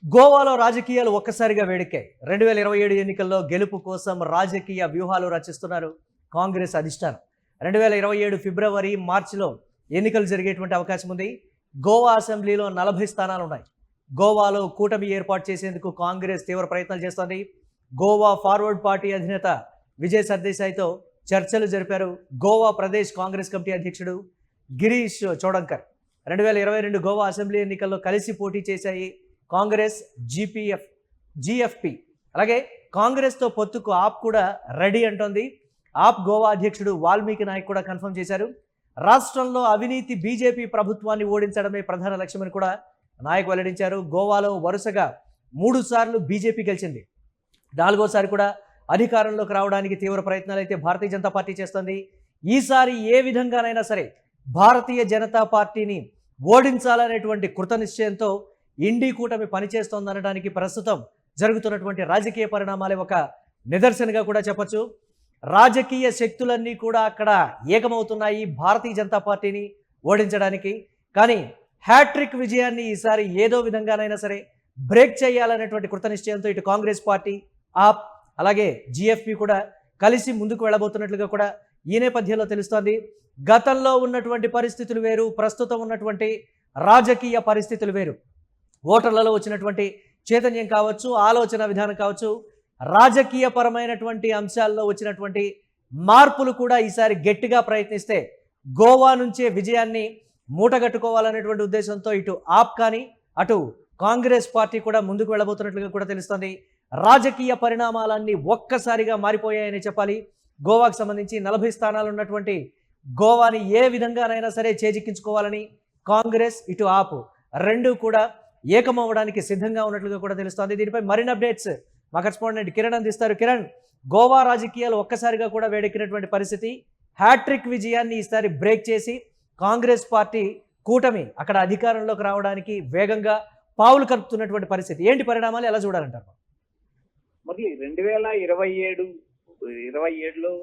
గోవాలో రాజకీయాలు ఒక్కసారిగా వేడెక్కాయి. 2027 ఎన్నికల్లో గెలుపు కోసం రాజకీయ వ్యూహాలు రచిస్తున్నారు కాంగ్రెస్ అధిష్టానం. 2027 ఫిబ్రవరి, మార్చిలో ఎన్నికలు జరిగేటువంటి అవకాశం ఉంది. గోవా అసెంబ్లీలో 40 స్థానాలు ఉన్నాయి. గోవాలో కూటమి ఏర్పాటు చేసేందుకు కాంగ్రెస్ తీవ్ర ప్రయత్నాలు చేస్తోంది. గోవా ఫార్వర్డ్ పార్టీ అధినేత విజయ్ సర్దేశాయ్తో చర్చలు జరిపారు గోవా ప్రదేశ్ కాంగ్రెస్ కమిటీ అధ్యక్షుడు గిరీష్ చోడంకర్. 2022 గోవా అసెంబ్లీ ఎన్నికల్లో కలిసి పోటీ చేశాయి కాంగ్రెస్, జిఎఫ్పి. అలాగే కాంగ్రెస్తో పొత్తుకు ఆప్ కూడా రెడీ అంటోంది. ఆప్ గోవా అధ్యక్షుడు వాల్మీకి నాయక్ కూడా కన్ఫర్మ్ చేశారు. రాష్ట్రంలో అవినీతి బీజేపీ ప్రభుత్వాన్ని ఓడించడమే ప్రధాన లక్ష్యమని కూడా నాయక్ వెల్లడించారు. గోవాలో వరుసగా 3 సార్లు బీజేపీ గెలిచింది. 4వసారి కూడా అధికారంలోకి రావడానికి తీవ్ర ప్రయత్నాలు అయితే భారతీయ జనతా పార్టీ చేస్తోంది. ఈసారి ఏ విధంగానైనా సరే భారతీయ జనతా పార్టీని ఓడించాలనేటువంటి కృత నిశ్చయంతో ఇండి కూటమి పనిచేస్తోందనడానికి ప్రస్తుతం జరుగుతున్నటువంటి రాజకీయ పరిణామాలే ఒక నిదర్శనగా కూడా చెప్పచ్చు. రాజకీయ శక్తులన్నీ కూడా అక్కడ ఏకమవుతున్నాయి భారతీయ జనతా పార్టీని ఓడించడానికి. కానీ హ్యాట్రిక్ విజయాన్ని ఈసారి ఏదో విధంగానైనా సరే బ్రేక్ చేయాలనేటువంటి కృత నిశ్చయంతో ఇటు కాంగ్రెస్ పార్టీ, ఆప్, అలాగే జిఎఫ్పి కూడా కలిసి ముందుకు వెళ్ళబోతున్నట్లుగా కూడా ఈ నేపథ్యంలో తెలుస్తోంది. గతంలో ఉన్నటువంటి పరిస్థితులు వేరు, ప్రస్తుతం ఉన్నటువంటి రాజకీయ పరిస్థితులు వేరు. ఓటర్లలో వచ్చినటువంటి చైతన్యం కావచ్చు, ఆలోచన విధానం కావచ్చు, రాజకీయ పరమైనటువంటి అంశాల్లో వచ్చినటువంటి మార్పులు కూడా ఈసారి గట్టిగా ప్రయత్నిస్తే గోవా నుంచే విజయాన్ని మూటగట్టుకోవాలనేటువంటి ఉద్దేశంతో ఇటు ఆప్ కానీ అటు కాంగ్రెస్ పార్టీ కూడా ముందుకు వెళ్ళబోతున్నట్లుగా కూడా తెలుస్తోంది. రాజకీయ పరిణామాలన్నీ ఒక్కసారిగా మారిపోయాయని చెప్పాలి. గోవాకు సంబంధించి 40 స్థానాలు ఉన్నటువంటి గోవాని ఏ విధంగానైనా సరే చేజిక్కించుకోవాలని కాంగ్రెస్, ఇటు ఆప్ రెండు కూడా ఏకమవ్వడానికి సిద్ధంగా ఉన్నట్లుగా కూడా తెలుస్తోంది. దీనిపై మరిన్ని అప్డేట్స్ మా కరెస్పాండెంట్ కిరణ్ అందిస్తారు. కిరణ్, గోవా రాజకీయాలు ఒక్కసారిగా కూడా వేడెక్కినటువంటి పరిస్థితి. హ్యాట్రిక్ విజయాన్ని ఈసారి బ్రేక్ చేసి కాంగ్రెస్ పార్టీ కూటమి అక్కడ అధికారంలోకి రావడానికి వేగంగా పావులు కలుపుతున్నటువంటి పరిస్థితి. ఏంటి పరిణామాలు, ఎలా చూడాలంటారు? మరి 2027లో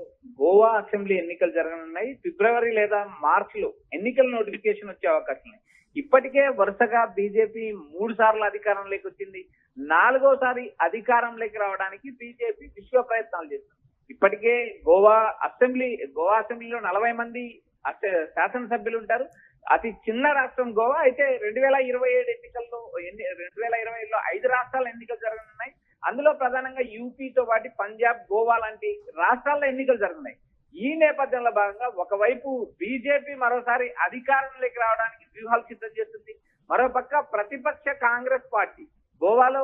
గోవా అసెంబ్లీ ఎన్నికలు జరగనున్నాయి. ఫిబ్రవరి లేదా మార్చిలో ఎన్నికల నోటిఫికేషన్ వచ్చే అవకాశం ఉంది. ఇప్పటికే వరుసగా బీజేపీ 3 సార్లు అధికారంలోకి వచ్చింది. 4వసారి అధికారంలోకి రావడానికి బీజేపీ విశ్వ ప్రయత్నాలు చేస్తుంది. ఇప్పటికే గోవా అసెంబ్లీలో 40 మంది శాసనసభ్యులు ఉంటారు. అతి చిన్న రాష్ట్రం గోవా. అయితే 2027 ఎన్నికల్లో 2027లో 5 రాష్ట్రాల ఎన్నికలు జరగనున్నాయి. అందులో ప్రధానంగా యూపీతో పాటు పంజాబ్, గోవా లాంటి రాష్ట్రాల్లో ఎన్నికలు జరుగుతున్నాయి. ఈ నేపథ్యంలో భాగంగా ఒకవైపు బీజేపీ మరోసారి అధికారంలోకి రావడానికి వ్యూహాలు సిద్ధం చేస్తుంది. మరోపక్క ప్రతిపక్ష కాంగ్రెస్ పార్టీ గోవాలో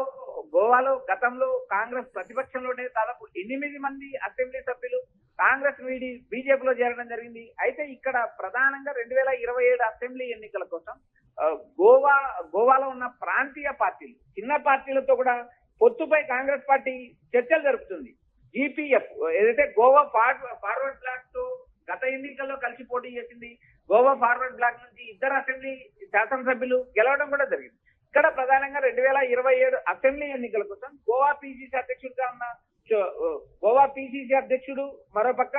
గతంలో కాంగ్రెస్ ప్రతిపక్షంలోనే దాదాపు 8 మంది అసెంబ్లీ సభ్యులు కాంగ్రెస్ వీడి బీజేపీలో చేరడం జరిగింది. అయితే ఇక్కడ ప్రధానంగా 2027 అసెంబ్లీ ఎన్నికల కోసం గోవాలో ఉన్న ప్రాంతీయ పార్టీలు, చిన్న పార్టీలతో కూడా పొత్తుపై కాంగ్రెస్ పార్టీ చర్చలు జరుపుతుంది. జీపీఎఫ్ ఏదైతే గోవా ఫార్వర్డ్ బ్లాక్ తో గత ఎన్నికల్లో కలిసి పోటీ చేసింది. గోవా ఫార్వర్డ్ బ్లాక్ నుంచి 2 అసెంబ్లీ శాసనసభ్యులు గెలవడం కూడా జరిగింది. ఇక్కడ ప్రధానంగా 2027 అసెంబ్లీ ఎన్నికల కోసం గోవా పిసిసి అధ్యక్షుడు, మరోపక్క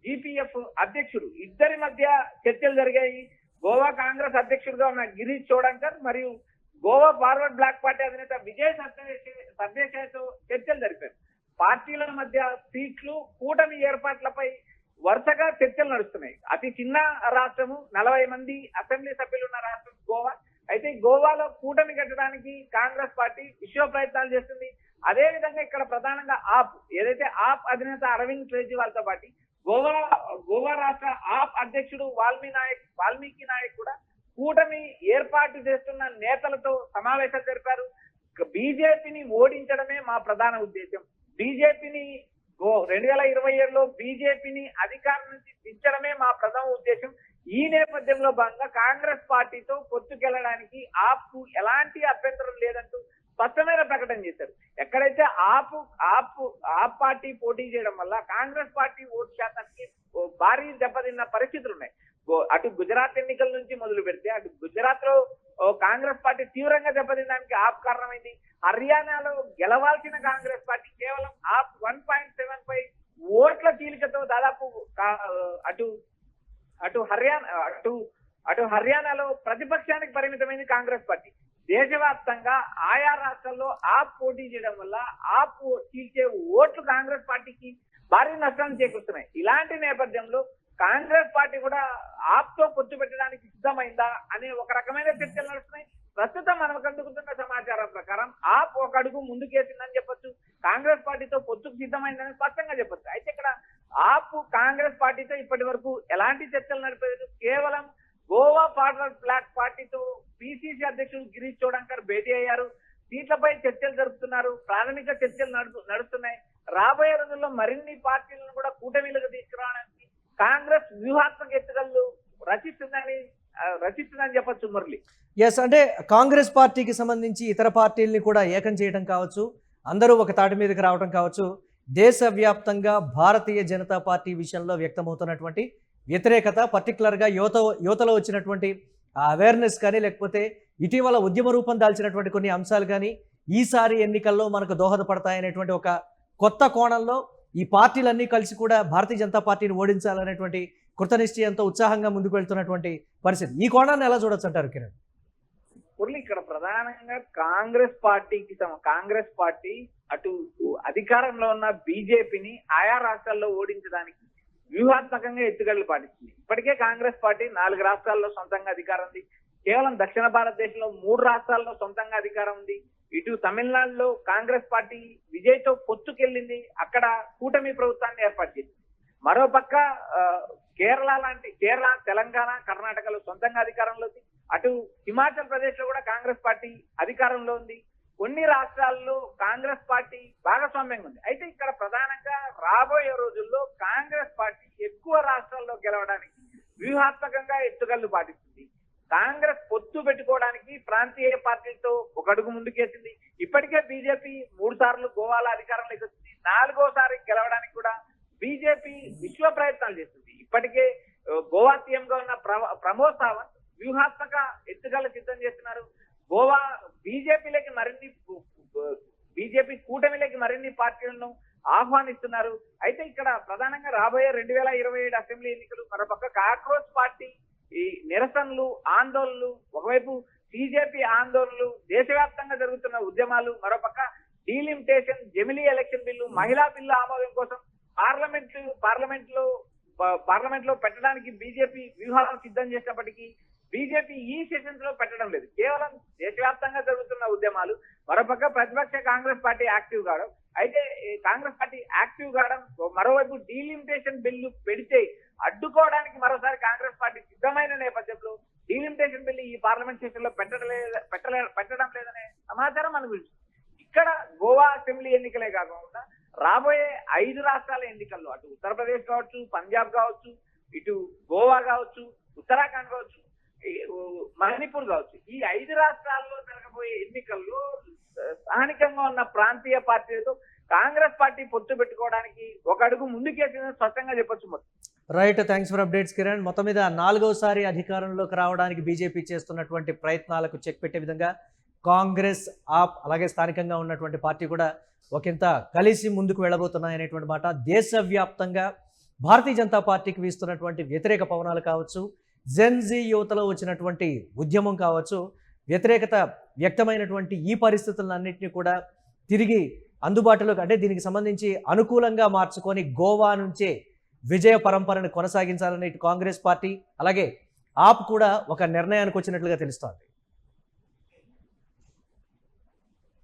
జీపీఎఫ్ అధ్యక్షుడు ఇద్దరి మధ్య చర్చలు జరిగాయి. గోవా కాంగ్రెస్ అధ్యక్షుడిగా ఉన్న గిరీష్ చోడంకర్ మరియు గోవా ఫార్వర్డ్ బ్లాక్ పార్టీ అధినేత విజయ్ సర్దేశాయ్తో చర్చలు జరిపారు. పార్టీల మధ్య సీట్లు, కూటమి ఏర్పాట్లపై వరుసగా చర్చలు నడుస్తున్నాయి. అతి చిన్న రాష్ట్రము, 40 మంది అసెంబ్లీ సభ్యులు ఉన్న రాష్ట్రం గోవా. అయితే గోవాలో కూటమి కట్టడానికి కాంగ్రెస్ పార్టీ విశ్వ ప్రయత్నాలు చేస్తుంది. అదే విధంగా ఇక్కడ ప్రధానంగా ఏదైతే ఆప్ అధినేత అరవింద్ కేజ్రీవాల్తో పాటు గోవా రాష్ట్ర ఆప్ అధ్యక్షుడు వాల్మీకి నాయక్ కూడా కూటమి ఏర్పాటు చేస్తున్న నేతలతో సమావేశాలు జరిపారు. బీజేపీని ఓడించడమే మా ప్రధాన ఉద్దేశం. 2027లో బీజేపీని అధికారం నుంచి దించడమే మా ప్రధాన ఉద్దేశం. ఈ నేపథ్యంలో భాగంగా కాంగ్రెస్ పార్టీతో పొత్తుకెళ్లడానికి ఆప్ ఎలాంటి అభ్యంతరం లేదంటూ స్పష్టమైన ప్రకటన చేశారు. ఎక్కడైతే ఆప్ పార్టీ పోటీ చేయడం వల్ల కాంగ్రెస్ పార్టీ ఓటు శాతానికి భారీ దెబ్బతిన్న పరిస్థితులు ఉన్నాయి. అటు గుజరాత్ ఎన్నికల నుంచి మొదలు పెడితే అటు గుజరాత్ లో కాంగ్రెస్ పార్టీ తీవ్రంగా దెబ్బతినడానికి ఆప్ కారణమైంది. హర్యానాలో గెలవాల్సిన కాంగ్రెస్ పార్టీ కేవలం ఆప్ 1.75 ఓట్ల చీలికతో దాదాపు అటు హర్యానాలో ప్రతిపక్షానికి పరిమితమైంది కాంగ్రెస్ పార్టీ. దేశవ్యాప్తంగా ఆయా రాష్ట్రాల్లో ఆప్ పోటీ చేయడం వల్ల ఆప్ చీల్చే ఓట్లు కాంగ్రెస్ పార్టీకి భారీ నష్టాన్ని చేకూరుతున్నాయి. ఇలాంటి నేపథ్యంలో కాంగ్రెస్ పార్టీ కూడా ఆప్ తో పొత్తు పెట్టడానికి సిద్ధమైందా అనే ఒక రకమైన చర్చలు నడుస్తున్నాయి. ప్రస్తుతం మనకు అందుకుతున్న సమాచారం ప్రకారం ఆప్ ఒక అడుగు ముందుకేసిందని చెప్పొచ్చు, కాంగ్రెస్ పార్టీతో పొత్తుకు సిద్ధమైందని స్పష్టంగా చెప్పొచ్చు. అయితే ఇక్కడ ఆప్ కాంగ్రెస్ పార్టీతో ఇప్పటి వరకు ఎలాంటి చర్చలు నడిపేది, కేవలం గోవా ఫార్వర్డ్ బ్లాక్ పార్టీతో పిసిసి అధ్యక్షుడు గిరీష్ చోడంకర్ భేటీ అయ్యారు, సీట్లపై చర్చలు జరుపుతున్నారు, ప్రాథమిక చర్చలు నడుస్తున్నాయి. రాబోయే రోజుల్లో మరిన్ని పార్టీలను కూడా కూటమిలకు తీసుకురావడానికి కాంగ్రెస్ వ్యూహాత్మక ఎత్తుగడలు రచిస్తుందని చెప్పొచ్చు మురళి. ఎస్, అంటే కాంగ్రెస్ పార్టీకి సంబంధించి ఇతర పార్టీల్ని కూడా ఏకం చేయడం కావచ్చు, అందరూ ఒక తాటి మీదకి రావడం కావచ్చు, దేశవ్యాప్తంగా భారతీయ జనతా పార్టీ విషయంలో వ్యక్తమవుతున్నటువంటి వ్యతిరేకత, పర్టికులర్గా యువతలో వచ్చినటువంటి అవేర్నెస్ కానీ, లేకపోతే ఇటీవల ఉద్యమ రూపం దాల్చినటువంటి కొన్ని అంశాలు కానీ ఈసారి ఎన్నికల్లో మనకు దోహదపడతాయనేటువంటి ఒక కొత్త కోణంలో ఈ పార్టీలన్నీ కలిసి కూడా భారతీయ జనతా పార్టీని ఓడించాలనేటువంటి కృత నిశ్చయంతో ఉత్సాహంగా ముందుకు వెళ్తున్నటువంటి పరిస్థితి. ఈ కోణాన్ని ఎలా చూడొచ్చు అంటారు కిరణ్? మురళి, ఇక్కడ ప్రధానంగా కాంగ్రెస్ పార్టీ అటు అధికారంలో ఉన్న బీజేపీని ఆయా రాష్ట్రాల్లో ఓడించడానికి వ్యూహాత్మకంగా ఎత్తుగడలు పాటిస్తుంది. ఇప్పటికే కాంగ్రెస్ పార్టీ 4 రాష్ట్రాల్లో సొంతంగా అధికారం ఉంది, కేవలం దక్షిణ భారతదేశంలో 3 రాష్ట్రాల్లో సొంతంగా అధికారం ఉంది. ఇటు తమిళనాడులో కాంగ్రెస్ పార్టీ విజయ్తో పొత్తుకెళ్ళింది, అక్కడ కూటమి ప్రభుత్వాన్ని ఏర్పాటు చేసింది. మరోపక్క కేరళ, తెలంగాణ, కర్ణాటకలో సొంతంగా అధికారంలో ఉంది. అటు హిమాచల్ ప్రదేశ్ లో కూడా కాంగ్రెస్ పార్టీ అధికారంలో ఉంది. కొన్ని రాష్ట్రాల్లో కాంగ్రెస్ పార్టీ భాగస్వామ్యంగా ఉంది. అయితే ఇక్కడ ప్రధానంగా రాబోయే రోజుల్లో కాంగ్రెస్ పార్టీ ఎక్కువ రాష్ట్రాల్లో గెలవడానికి వ్యూహాత్మకంగా ఎత్తుగడలు పాటిస్తుంది. కాంగ్రెస్ పొత్తు పెట్టుకోవడానికి ప్రాంతీయ పార్టీలతో ఒక అడుగు ముందుకేసింది. ఇప్పటికే బీజేపీ 3 సార్లు గోవాలో అధికారంలోకి వచ్చింది, 4వసారి గెలవడానికి కూడా బీజేపీ విశ్వ ప్రయత్నాలు చేస్తుంది. ఇప్పటికే గోవా సీఎం గా ఉన్న ప్రమోద్ సావంత్ వ్యూహాత్మక ఎత్తుగడలు సిద్ధం చేస్తున్నారు. గోవా బీజేపీ కూటమిలోకి మరిన్ని పార్టీలను ఆహ్వానిస్తున్నారు. అయితే ఇక్కడ ప్రధానంగా రాబోయే 2027 అసెంబ్లీ ఎన్నికలు, మరోపక్క కాక్రోచ్ పార్టీ ఈ నిరసనలు, ఆందోళనలు, ఒకవైపు బీజేపీ ఆందోళనలు, దేశవ్యాప్తంగా జరుగుతున్న ఉద్యమాలు, మరోపక్క డీలిమిటేషన్, జమిలీ ఎలక్షన్ బిల్లు, మహిళా బిల్లు ఆమోదం కోసం పార్లమెంట్ లో పెట్టడానికి బీజేపీ వ్యూహాలను సిద్ధం చేసినప్పటికీ బీజేపీ ఈ సెషన్స్ లో పెట్టడం లేదు. కేవలం దేశవ్యాప్తంగా జరుగుతున్న ఉద్యమాలు, మరోపక్క ప్రతిపక్ష కాంగ్రెస్ పార్టీ యాక్టివ్ కావడం. అయితే కాంగ్రెస్ పార్టీ యాక్టివ్ కావడం, మరోవైపు డీలిమిటేషన్ బిల్లు పెడితే అడ్డుకోవడానికి మరోసారి కాంగ్రెస్ పార్టీ సిద్ధమైన నేపథ్యంలో డీలిమిటేషన్ బిల్లు ఈ పార్లమెంట్ సెషన్ లో పెట్టడం లేదనే సమాచారం మనకు తెలుసు. ఇక్కడ గోవా అసెంబ్లీ ఎన్నికలే కాకుండా రాబోయే 5 రాష్ట్రాల ఎన్నికల్లో, అటు ఉత్తరప్రదేశ్ కావచ్చు, పంజాబ్ కావచ్చు, ఇటు గోవా కావచ్చు, ఉత్తరాఖండ్ కావచ్చు, మణిపూర్ కావచ్చు, ఈ 5 రాష్ట్రాల్లో జరగబోయే ఎన్నికల్లో స్థానికంగా ఉన్న ప్రాంతీయ పార్టీలతో కాంగ్రెస్ పార్టీ పొత్తు పెట్టుకోవడానికి ఒక అడుగు ముందుకేసిందని స్పష్టంగా చెప్పొచ్చు. Right, thanks for updates Kiran. మొత్తం మీద 4వసారి అధికారంలోకి రావడానికి బీజేపీ చేస్తున్నటువంటి ప్రయత్నాలకు చెక్ పెట్టే విధంగా కాంగ్రెస్, ఆప్, అలాగే స్థానికంగా ఉన్నటువంటి పార్టీ కూడా ఒకంత కలిసి ముందుకు వెళ్ళబోతున్నాయనేటువంటి మాట. దేశవ్యాప్తంగా భారతీయ జనతా పార్టీకి వీస్తున్నటువంటి వ్యతిరేక పవనాలు కావచ్చు, జెన్జీ యువతలో వచ్చినటువంటి ఉద్యమం కావచ్చు, వ్యతిరేకత వ్యక్తమైనటువంటి ఈ పరిస్థితులన్నింటినీ కూడా తిరిగి అందుబాటులోకి, అంటే దీనికి సంబంధించి అనుకూలంగా మార్చుకొని గోవా నుంచే విజయ పరంపరను కొనసాగించాలని కాంగ్రెస్ పార్టీ అలాగే ఆప్ కూడా ఒక నిర్ణయానికి వచ్చినట్లుగా తెలుస్తోంది.